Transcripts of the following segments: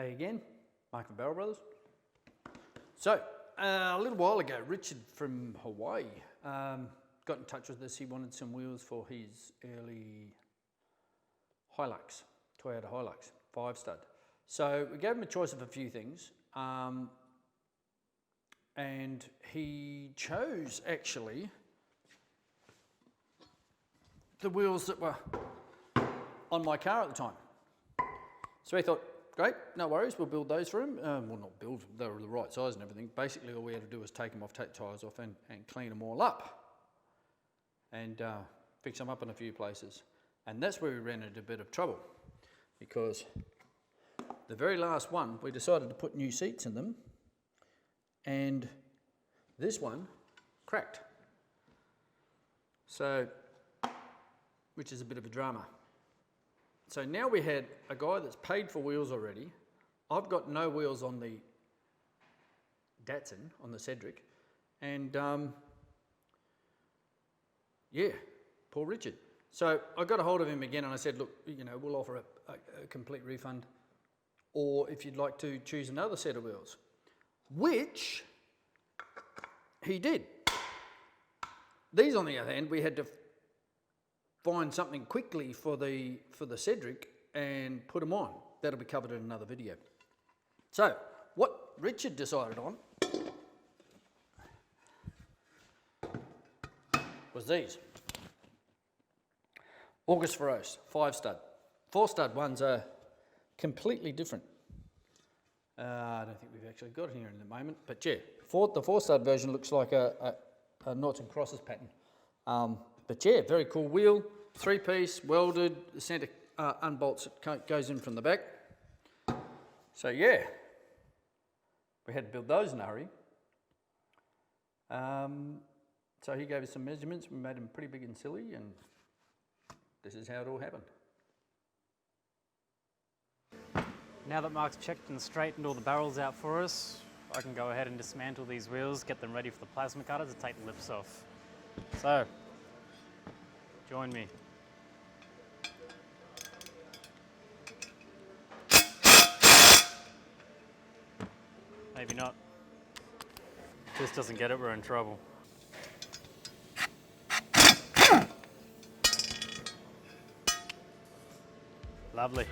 Enkei again, Mark and Barrel Brothers. So, a little while ago, Richard from Hawaii got in touch with us. He wanted some wheels for his early Hilux, Toyota Hilux, 5-stud. So we gave him a choice of a few things, and he chose actually the wheels that were on my car at the time. So he thought, great, no worries, we'll build those for him. Well, not build them, they were the right size and everything. Basically, all we had to do was take them off, take the tyres off and clean them all up and fix them up in a few places. And that's where we ran into a bit of trouble, because the very last one, we decided to put new seats in them, and this one cracked. So, which is a bit of a drama. So now we had a guy that's paid for wheels already. I've got no wheels on the Datsun, on the Cedric, and yeah, poor Richard. So I got a hold of him again and I said, look, you know, we'll offer a complete refund, or if you'd like to choose another set of wheels, which he did. These, on the other hand, we had to find something quickly for the Cedric and put them on. That'll be covered in another video. So what Richard decided on was these. August Feroce, 5-stud. 4-stud ones are completely different. I don't think we've actually got it here in the moment, but yeah, the 4-stud version looks like a noughts and crosses pattern. But yeah, very cool wheel, 3-piece, welded, the centre unbolts, it goes in from the back. So yeah, we had to build those in a hurry. So he gave us some measurements, we made them pretty big and silly, and this is how it all happened. Now that Mark's checked and straightened all the barrels out for us, I can go ahead and dismantle these wheels, get them ready for the plasma cutter to take the lips off. So, join me. Maybe not. If this doesn't get it, we're in trouble. Lovely.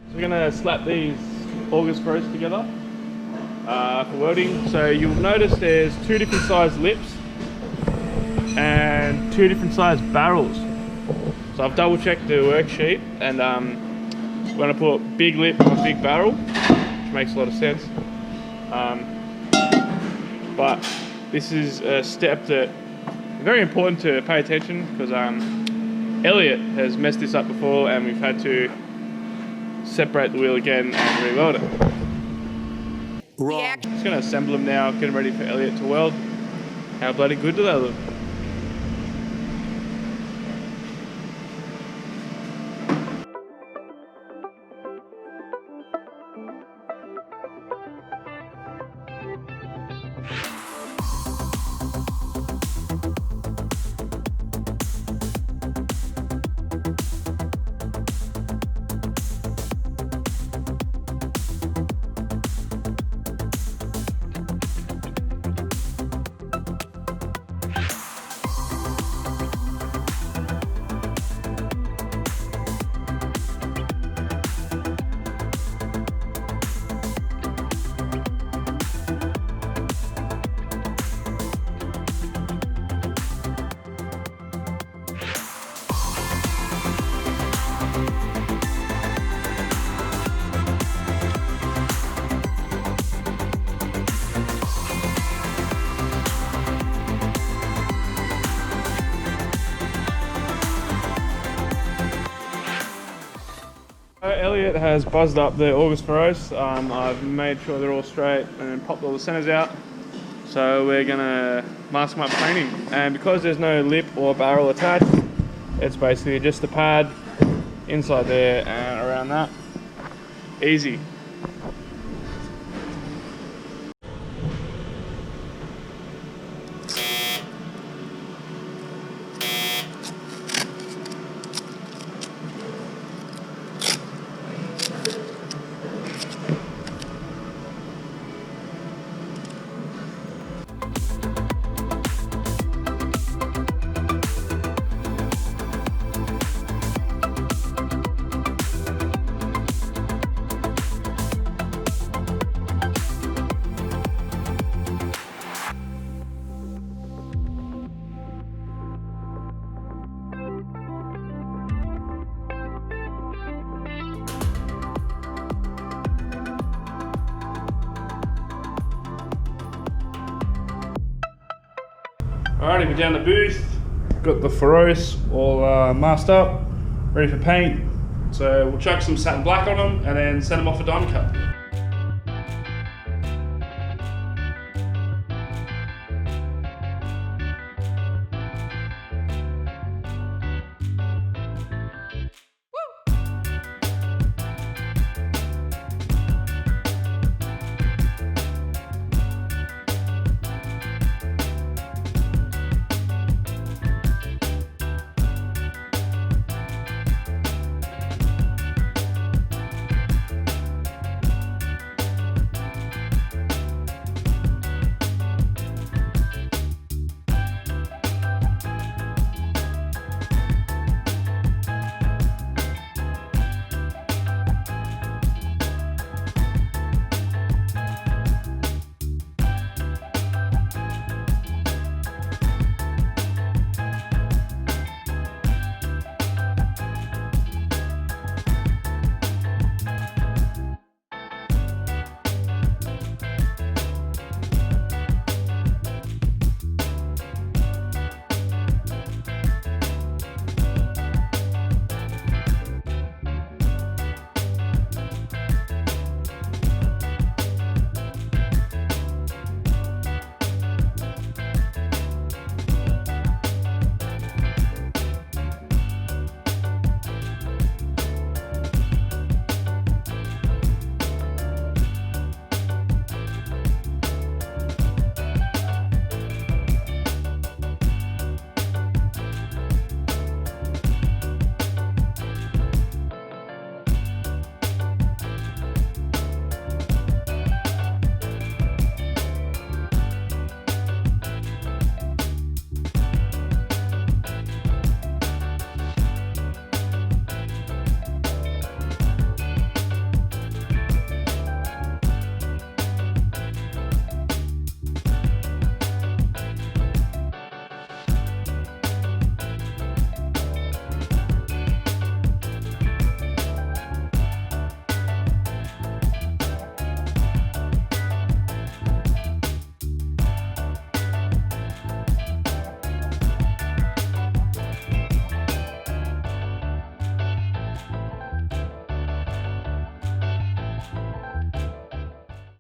So we're going to slap these August Feroce together for welding. So you'll notice there's 2 different size lips and 2 different size barrels. So I've double checked the worksheet, and we're going to put big lip on big barrel, which makes a lot of sense. But this is a step that is very important to pay attention, because Elliot has messed this up before and we've had to separate the wheel again and re-weld it. Wrong. Just going to assemble them now, get them ready for Elliot to weld. How bloody good do they look? Elliot has buzzed up the August Feroce. I've made sure they're all straight and popped all the centers out. So we're gonna mask them up cleaning. And because there's no lip or barrel attached, it's basically just the pad inside there and around that. Easy. Alrighty, we're down the booth. Got the Feroce all masked up, ready for paint. So we'll chuck some satin black on them and then send them off for diamond cut.